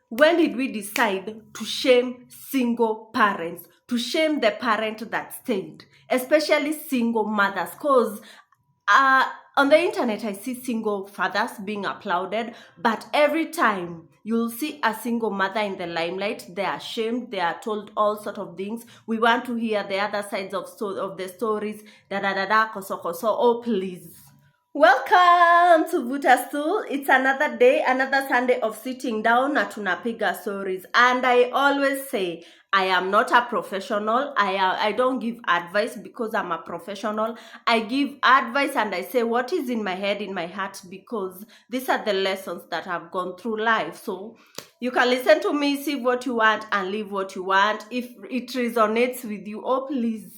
when did we decide to shame single parents, to shame the parent that stayed, especially single mothers? Because on the internet, I see single fathers being applauded, but every time you'll see a single mother in the limelight, they are shamed, they are told all sort of things. We want to hear the other sides of the stories. Da da da da, koso koso. Oh, please. Welcome to Vuta Stool. It's another day, another Sunday of sitting down na tunapiga stories. And I always say, I am not a professional. I don't give advice because I'm a professional. I give advice and I say what is in my head, in my heart, because these are the lessons that I've gone through life. So you can listen to me, see what you want, and leave what you want. If it resonates with you, oh please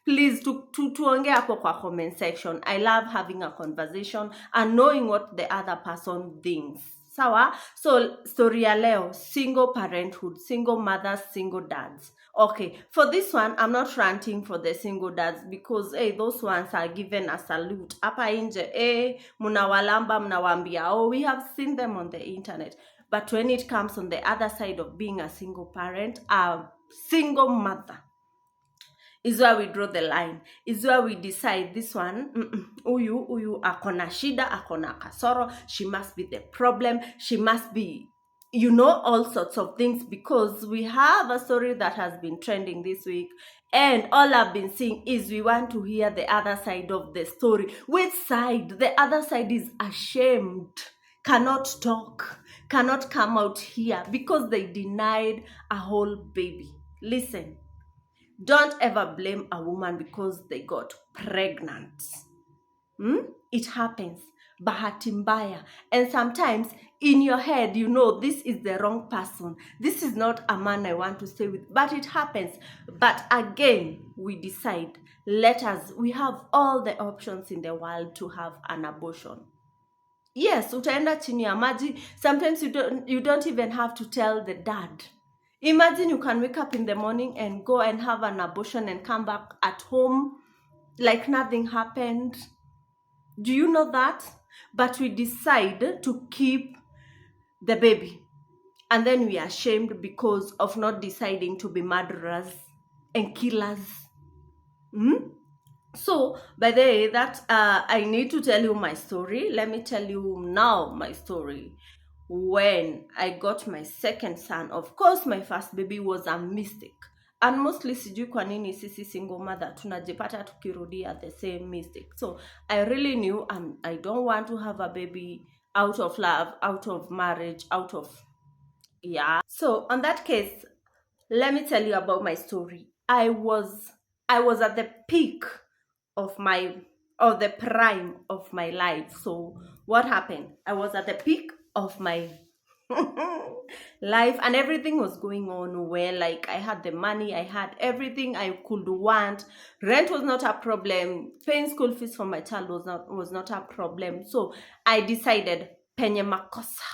tuongee hapo kwa comment section. I love having a conversation and knowing what the other person thinks. Sawa? So story ya leo, single parenthood, single mothers, single dads. Okay, for this one, I'm not ranting for the single dads because those ones are given a salute. Hapa nje, munawalamba, mnawambia, oh, we have seen them on the internet. But when it comes on the other side of being a single parent, a single mother, is where we draw the line, is where we decide this one, uyu akona shida, akona kasoro, she must be the problem, she must be, all sorts of things, because we have a story that has been trending this week, and all I've been seeing is we want to hear the other side of the story. Which side? The other side is ashamed, cannot talk, cannot come out here because they denied a whole baby. Listen, don't ever blame a woman because they got pregnant. It happens. Bahati mbaya. And sometimes in your head, this is the wrong person. This is not a man I want to stay with. But it happens. But again, we decide, we have all the options in the world to have an abortion. Yes, utaenda chini ya maji. Sometimes you don't even have to tell the dad. Imagine you can wake up in the morning and go and have an abortion and come back at home like nothing happened. Do you know that? But we decide to keep the baby. And then we are ashamed because of not deciding to be murderers and killers. So, by the way, that I need to tell you my story. Let me tell you now my story. When I got my second son, of course, my first baby was a mistake. And mostly sijui kwa nini sisi single mother tunajipata tukirudia the same mistake. So I really knew I don't want to have a baby out of love, out of marriage, out of, So on that case, let me tell you about my story. I was at the peak of the prime of my life. So what happened? I was at the peak of my life and everything was going on well. Like I had the money, I had everything I could want. Rent was not a problem. Paying school fees for my child was not a problem. So I decided penye makosa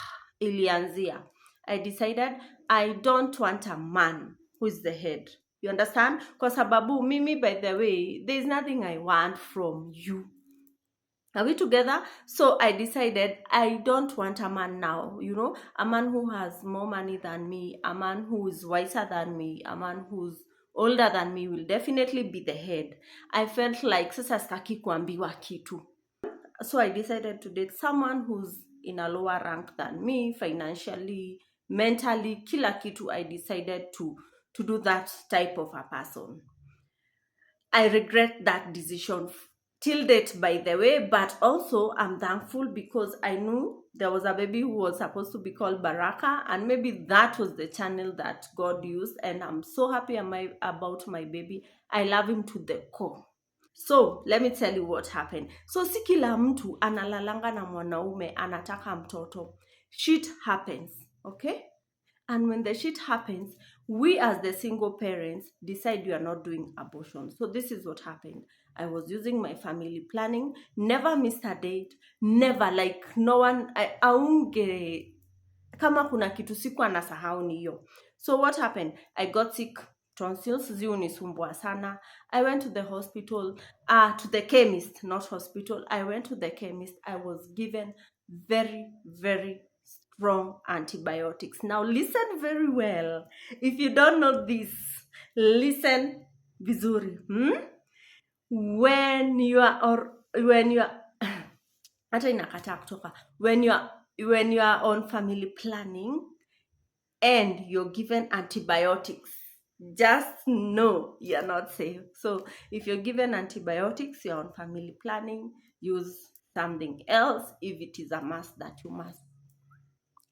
ilianzia. I decided I don't want a man who is the head. You understand? Kwa sababu mimi, by the way, there's nothing I want from you. Are we together? So I decided I don't want a man now, a man who has more money than me, a man who is wiser than me, a man who's older than me will definitely be the head. I felt like sasa sitaki kuambiwa kitu. So I decided to date someone who's in a lower rank than me, financially, mentally, kila kitu. I decided to do that type of a person. I regret that decision till date, by the way, but also I'm thankful because I knew there was a baby who was supposed to be called Baraka, and maybe that was the channel that God used, and I'm so happy about my baby. I love him to the core. So let me tell you what happened. So si kila mtu analalanga na mwanaume anataka mtoto. Shit happens, okay? And when the shit happens, we as the single parents decide we are not doing abortion. So this is what happened. I was using my family planning, never missed a date, never, like no one, aunge, kama kuna kitu siku anasahau ni hiyo. So what happened? I got sick, tonsils ziunisumbua sana. I went to the hospital, to the chemist, not hospital. I went to the chemist. I was given very, very from antibiotics. Now listen very well. If you don't know this, listen vizuri. When you are hata inakataa kutoka, when you are on family planning and you're given antibiotics, just know you're not safe. So if you're given antibiotics, you're on family planning, use something else if it is a must that you must.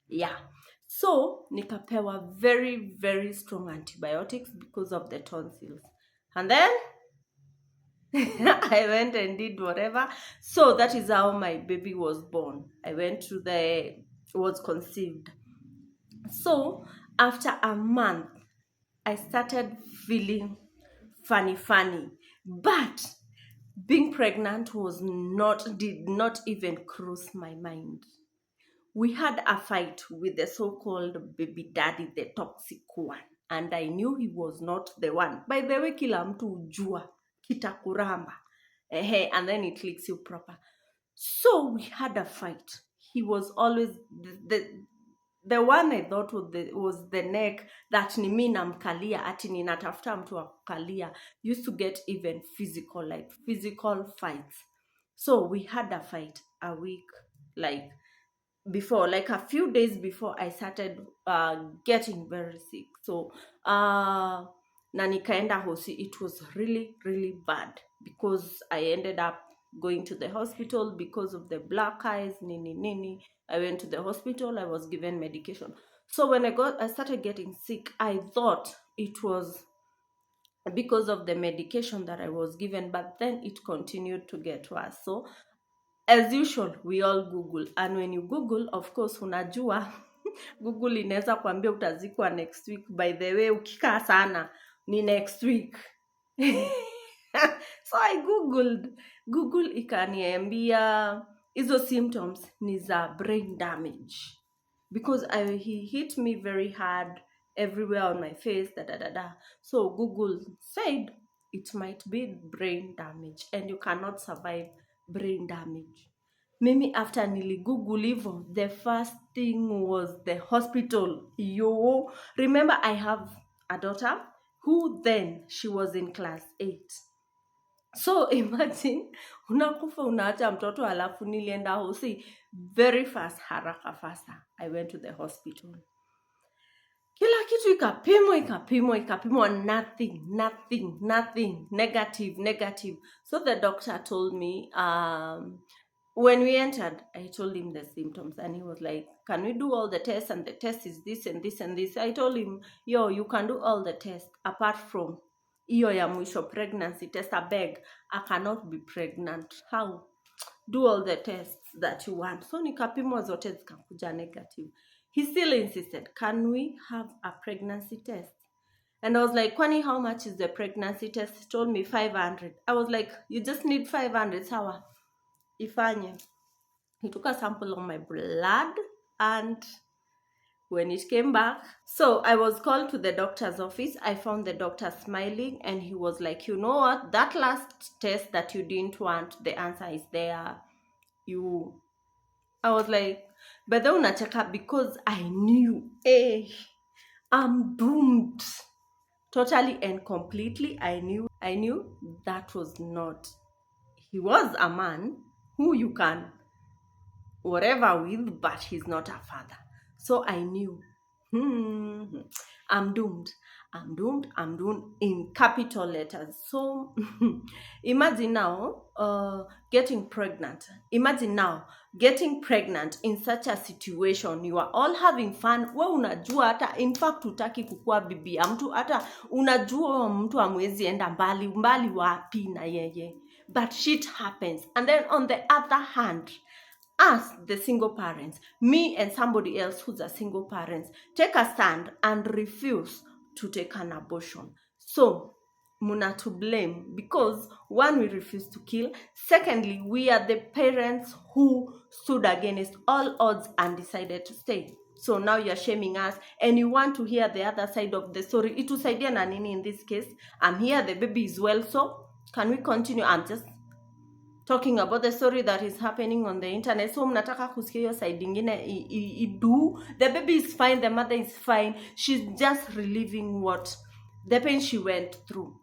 Yeah. So nikapewa very, very strong antibiotics because of the tonsils. And then I went and did whatever. So that is how my baby was born. I went to was conceived. So after a month, I started feeling funny. But being pregnant did not even cross my mind. We had a fight with the so-called baby daddy, the toxic one. And I knew he was not the one. By the way, kila mtu ujua, kitakuramba. And then it clicks you proper. So we had a fight. He was always the one I thought was the neck that ni mimi namkalia ati ninatafuta mtu wa kukalia used to get even physical, like physical fights. So we had a fight a week, like before, like a few days before I started getting very sick. So na nikaenda hosi. It was really, really bad because I ended up going to the hospital because of the black eyes, nini. I went to the hospital, I was given medication. So when I started getting sick, I thought it was because of the medication that I was given, but then it continued to get worse. So as usual, we all Google. And when you Google, of course, unajua, Google inaweza kuambia utazikwa next week. By the way, ukikaa sana, ni next week. So I Googled. Google ikaniambia, hizo symptoms ni za brain damage. Because he hit me very hard everywhere on my face, So Google said it might be brain damage and you cannot survive brain damage. Mimi after niligoogle hivyo, the first thing was the hospital. Remember, I have a daughter who then she was in class 8. So imagine unakufa unaacha mtoto alafu nilienda hosi very fast, haraka fasta. I went to the hospital. Kila kitu ikapimwa, nothing, negative. So the doctor told me, when we entered, I told him the symptoms and he was like, can we do all the tests? And the test is this and this and this. I told him, you can do all the tests apart from iyo ya mwisho pregnancy test. I beg, I cannot be pregnant. How? Do all the tests that you want. So nikapimwa zote zikakuja negative. He still insisted, can we have a pregnancy test? And I was like, kwani, how much is the pregnancy test? He told me 500. I was like, you just need 500, sawa. Ifanye. He took a sample of my blood and when it came back, so I was called to the doctor's office. I found the doctor smiling and he was like, you know what? That last test that you didn't want, the answer is there. I was like, but then unacheka because I knew, I'm doomed. Totally and completely, I knew that was not. He was a man who you can whatever with, but he's not a father. So I knew, I'm doomed in capital letters. So imagine now getting pregnant. Imagine now getting pregnant in such a situation. You are all having fun. We unajua hata in fact utaki kukua bibi ya mtu, hata unajua mtu amwezi enda mbali wapi na yeye. But shit happens. And then on the other hand, us, the single parents, me and somebody else who's a single parent, take a stand and refuse to take an abortion. So, muna to blame because one, we refuse to kill. Secondly, we are the parents who stood against all odds and decided to stay. So now you're shaming us and you want to hear the other side of the story. Itusaidia na nini in this case? I'm here, the baby is well, so can we continue? talking about the story that is happening on the internet. So mnataka kusikia hiyo side ingine do. The baby is fine, the mother is fine. She's just relieving what the pain she went through.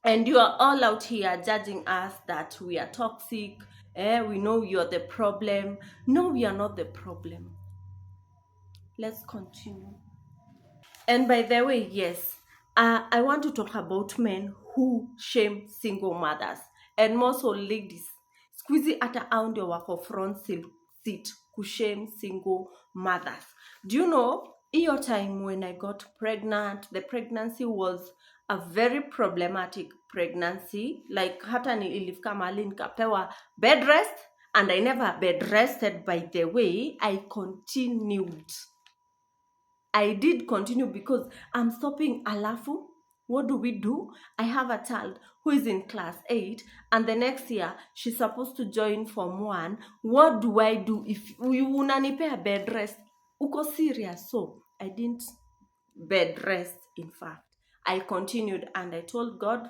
And you are all out here judging us that we are toxic. We know you're the problem. No, we are not the problem. Let's continue. And by the way, yes, I want to talk about men who shame single mothers. And more so ladies. Squeezy ata au ndio wako front seat kushame single mothers. Do you know, your time when I got pregnant, the pregnancy was a very problematic pregnancy. Like hata ilifika mahali nikapewa bed rest, and I never bed rested, by the way. I continued. I did continue because I'm stopping alafu. What do? I have a child who is in class 8, and the next year she's supposed to join Form 1. What do I do if you unanipea bed rest? Uko serious? So I didn't bed rest. In fact, I continued and I told God,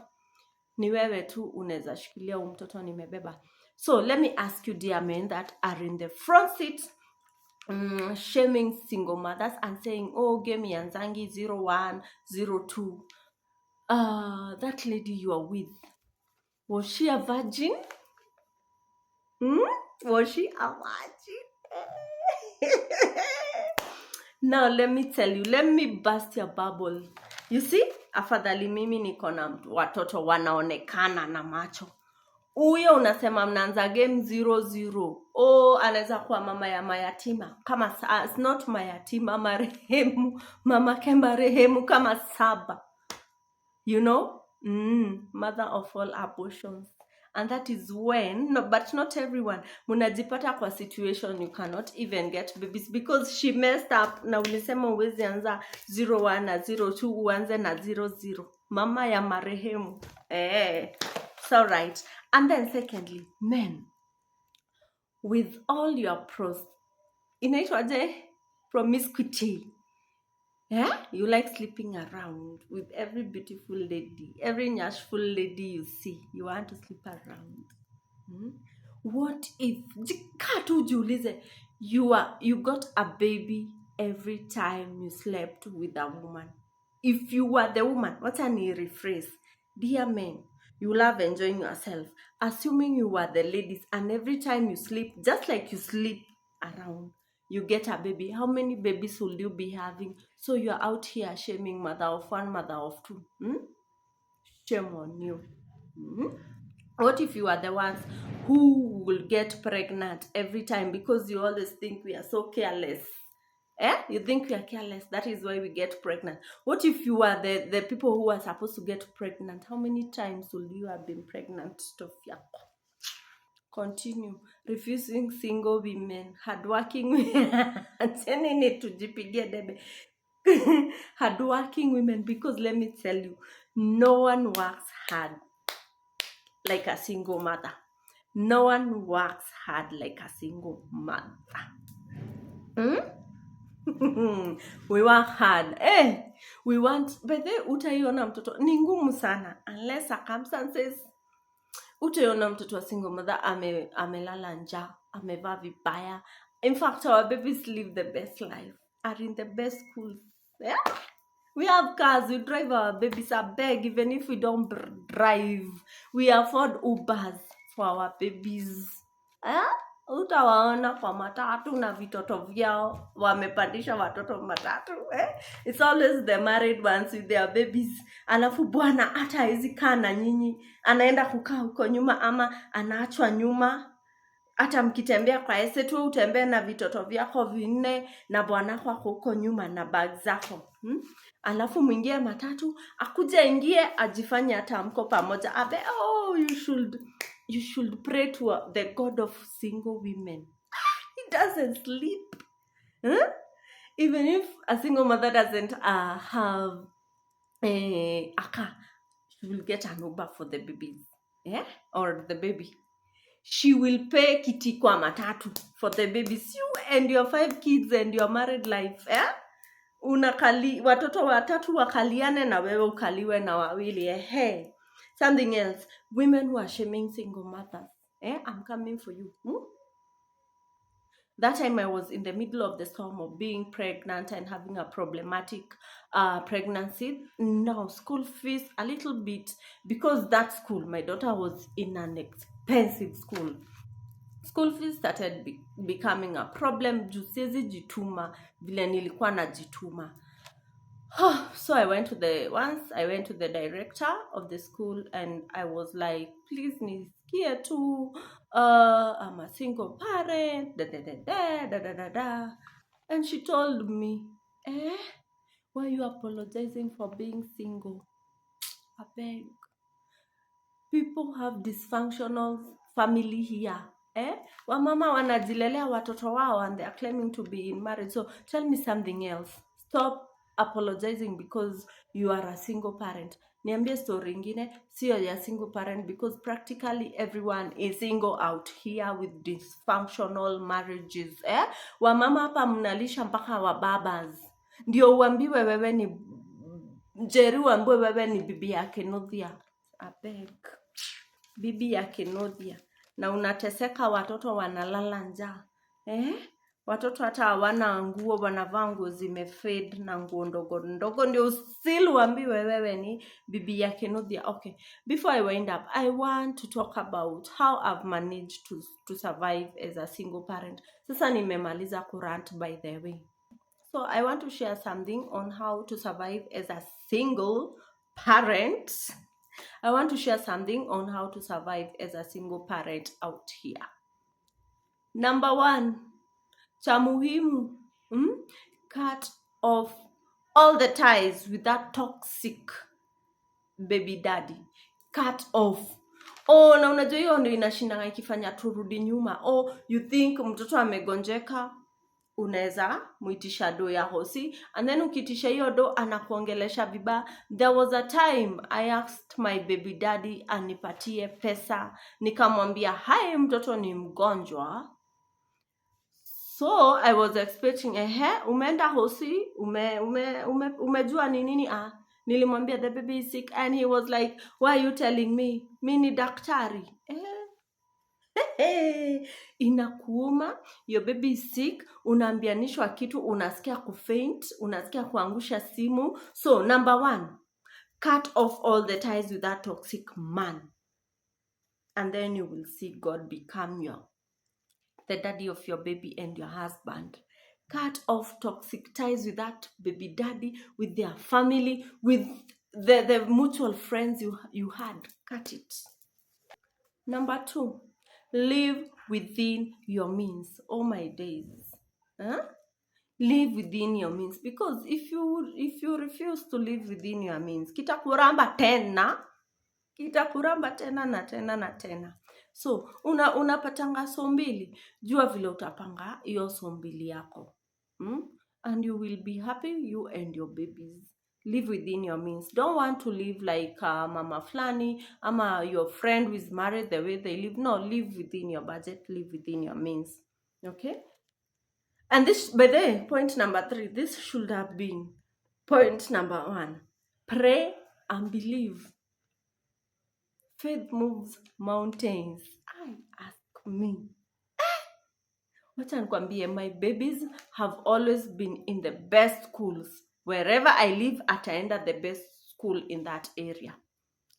ni wewe tu unaweza shikilia mtoto nimebeba. So let me ask you, dear men that are in the front seat, shaming single mothers and saying, oh, give me Anzangi 01, 02. That lady you are with, was she a virgin? Was she a virgin? Now let me tell you, let me burst your bubble. You see, afadhali mimi niko na watoto wanaonekana na macho. Uyo unasema mnaanza game 0-0. Oh, anaweza kuwa mama ya mayatima. Kama it's not mayatima, marehemu. Mama kemba rehemu kama saba. You know? Mother of all abortions. And that is when, no, but not everyone, munajipata kwa situation you cannot even get babies because she messed up. Na ulisema uwezi anza 01 na 02, uanze na 00. Mama ya marehemu. It's all right. And then secondly, men, with all your inaitwaje? Promiscuity. Yeah? You like sleeping around with every beautiful lady, every nyashful lady you see. You want to sleep around. What if you got a baby every time you slept with a woman? If you were the woman, what can you rephrase? Dear men, you love enjoying yourself. Assuming you were the ladies, and every time you sleep, just like you sleep around, you get a baby. How many babies will you be having? So you're out here shaming mother of one, mother of two. Shame on you. What if you are the ones who will get pregnant every time because you always think we are so careless? You think we are careless. That is why we get pregnant. What if you are the people who are supposed to get pregnant? How many times will you have been pregnant? Continue. Refusing single women, hardworking women. Hardworking women, because let me tell you, no one works hard like a single mother. No one works hard like a single mother. We work hard. We want, but then utaiona mtoto ni ngumu sana unless circumstances. Utaiona mtoto wa single mother amelala njaa, amevaa vibaya. In fact, our babies live the best life, are in the best schools. We have cars, we drive our babies a beg, even if we don't drive. We afford Ubers for our babies. Utawaona kwa matatu na vitoto vyao, wamepandisha watoto matatu. It's always the married ones with their babies. Alafu bwana hata hawezi kaa na nyinyi, anaenda kukaa huko nyuma ama anaachwa nyuma. Hata mkitembea kwa esetu, utembea na vitoto vyako 4 na bwanako ako huko nyuma na bag zako. Alafu mwingie matatu, akuja ingie ajifanye hata mko pamoja. You should pray to the God of single women. He doesn't sleep. Even if a single mother doesn't have a car, she will get an Uber for the babies. Or the baby. She will pay kiti kwa matatu for the babies. You and your 5 kids and your married life. Watoto watatu wakaliane na wewe ukaliwe na wawili. Something else. Women who are shaming single mothers. I'm coming for you. That time I was in the middle of the storm of being pregnant and having a problematic pregnancy. Now school fees a little bit, because that school, my daughter was in an expensive school. School fees started becoming a problem juu siwezi jituma vile nilikuwa najituma. So I went to the director of the school and I was like, please nisikie tu, I'm a single parent, da. And she told me, why are you apologizing for being single? I beg. People have dysfunctional family here. Wamama wanajilelea watoto wao and they are claiming to be in marriage. So tell me something else. Stop apologizing because you are a single parent. Niambie story ingine sio ya single parent, because practically everyone is single out here with dysfunctional marriages. Wamama hapa mnalisha mpaka wababas. Ndio uambiwe wewe ni Jerry, uambiwe wewe ni bibi yake Nodhia. Abeg. Bibi ya Kinodhia, na unateseka, watoto wanalala njaa. Watoto hata hawana nguo, wanavaa nguo zimefade na nguo ndogo ndogo, ndio still uambiwe wewe ni bibi ya Kinodhia. Okay, before I wind up, I want to talk about how I've managed to survive as a single parent. Sasa nimemaliza kurant, by the way. So I want to share something on how to survive as a single parent. I want to share something on how to survive as a single parent out here. Number 1, cha muhimu, cut off all the ties with that toxic baby daddy. Cut off. Na unajua hiyo ndio inashindanga ikifanya turudi nyuma. You think mtoto amegonjeka, unaweza muitisha do ya hosi, and then ukitisha hiyo do anakuongelesha vibaya. There was a time I asked my baby daddy anipatie pesa, nikamwambia hai mtoto ni mgonjwa. So I was expecting, umeenda hosi, umejua ni nini? Nilimwambia the baby is sick, and he was like, why are you telling me? Mi ni daktari. Inakuuma, your baby is sick, unaambianishwa kitu, unasikia kufaint, unasikia kuangusha simu. So number 1, cut off all the ties with that toxic man, and then you will see God become the daddy of your baby and your husband. Cut off toxic ties with that baby daddy, with their family, with the mutual friends you had. Cut it. Number 2, live within your means. Oh my days. Live within your means, because if you refuse to live within your means, kitakuramba tena na tena. So unapatanga so mbili, jua vile utapanga hiyo so mbili yako, and you will be happy, you and your babies. Live within your means. Don't want to live like mama flani ama your friend who is married, the way they live. No, live within your budget, live within your means. Okay? And this, by the way, point number 3, this should have been point number 1. Pray and believe. Faith moves mountains. Ask me. Wacha nikwambie, my babies have always been in the best schools. Wherever I live, ataenda the best school in that area.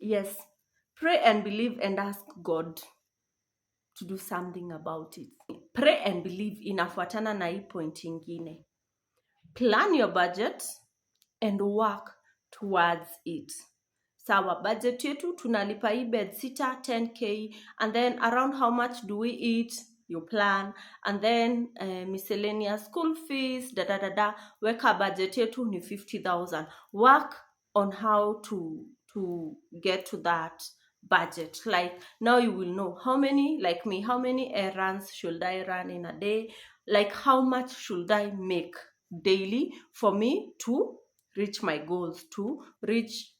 Yes, pray and believe and ask God to do something about it. Pray and believe inafuatana na hii point ingine. Plan your budget and work towards it. Sawa, budget yetu tunalipa hii bed sita 10k, and then around how much do we eat, you plan, and then miscellaneous school fees, weka budget yetu ni 50,000. Work on how to get to that budget. Like now you will know how many, like me, how many errands should I run in a day, like how much should I make daily for me to reach my goals, to reach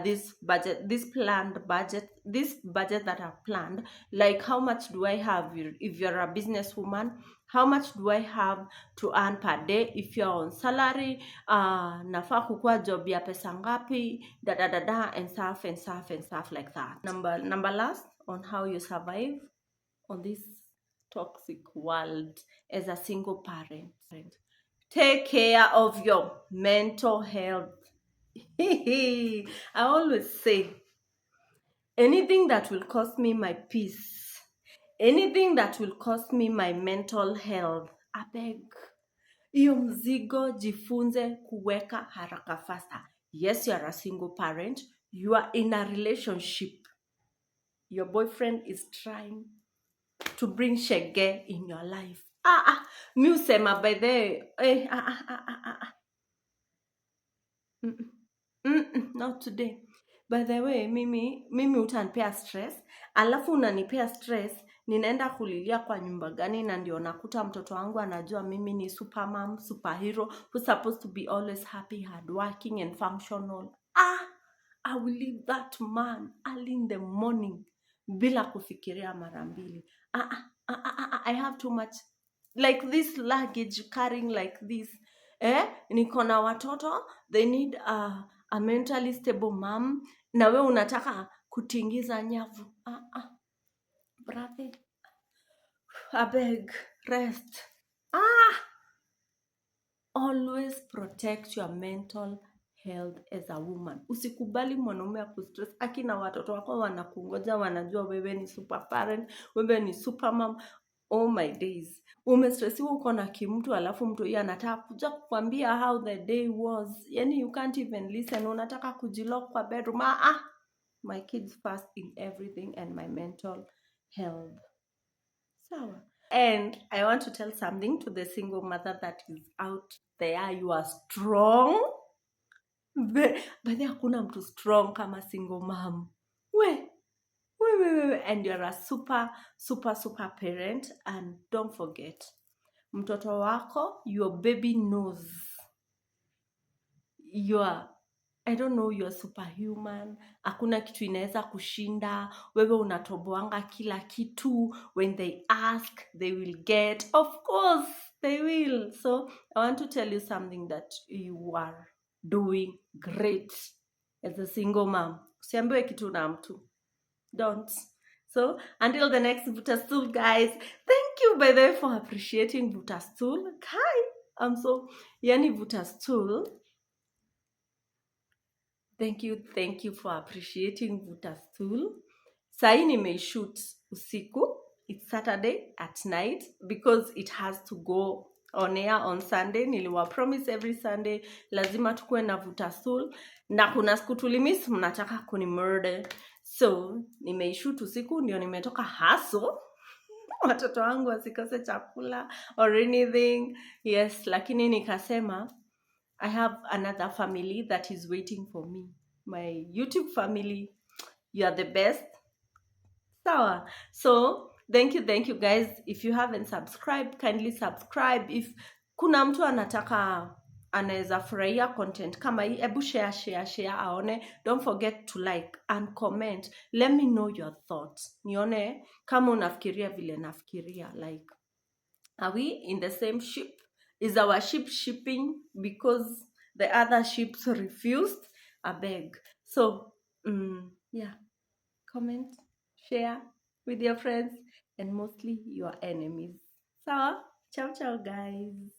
this budget, this budget that I've planned. Like how much do I have if you're a businesswoman? How much do I have to earn per day if you're on salary? Nafaa kukua job ya pesa ngapi? And stuff like that. Number last on how you survive. on this toxic world as a single parent. Take care of your mental health. I always say, anything that will cost me my peace, anything that will cost me my mental health, abeg, hiyo mzigo jifunze kuweka haraka faster. Yes, you are a single parent. You are in a relationship. Your boyfriend is trying to bring shege in your life. Mi usema by the not today. By the way, mimi utanipea stress, alafu unanipea stress, ninaenda kulilia kwa nyumba gani? Na ndio nakuta mtoto wangu anajua mimi ni supermom, superhero, who's supposed to be always happy, hardworking and functional. I will leave that man early in the morning bila kufikiria mara mbili. I have too much, like this luggage carrying like this. Niko na watoto, they need a mentally stable mom, na we unataka kutingiza nyavu. Brother, abeg, rest. Always protect your mental health as a woman. Usikubali mwanaume akustress. Akina watoto wako wanakungoja, wanajua wewe ni super parent, wewe ni super mom. Oh my days. Umestressiwa uko na kimtu, alafu mtu yeye anataka kuja kukwambia how the day was. Yani you can't even listen. Unataka kujilock kwa bedroom. My kids first in everything and my mental health. Sawa. And I want to tell something to the single mother that is out there. You are strong. But hakuna mtu strong kama single mom. And you're a super parent. And don't forget, mtoto wako, your baby knows you're superhuman. Hakuna kitu inaweza kushinda. Wewe unatoboanga kila kitu. When they ask, they will get. Of course, they will. So, I want to tell you something that you are doing great as a single mom. Usiambiwe kitu na mtu. Don't. So, until the next Vuta Stool, guys. Thank you, by the way, for appreciating Vuta Stool. Hi. Yani Vuta Stool. Thank you for appreciating Vuta Stool. Sahi nimeishoot usiku. It's Saturday at night because it has to go on air on Sunday. Niliwa promise every Sunday lazima tukue na Vuta Stool. Na kuna siku tulimiss, mnataka kuni murder. So, nimeishoot usiku ndio nimetoka hustle. Watoto wangu wasikose chakula or anything. Yes, lakini nikasema I have another family that is waiting for me. My YouTube family, you are the best. So, thank you guys. If you haven't subscribed, kindly subscribe. If kuna mtu anaweza furahia content kama hii, ebu share aone. Don't forget to like and comment. Let me know your thoughts. Nione kama unafikiria vile nafikiria. Like, are we in the same ship? Is our ship shipping because the other ships refused? Abeg. So, yeah. Comment, share with your friends, and mostly your enemies. So, ciao, guys.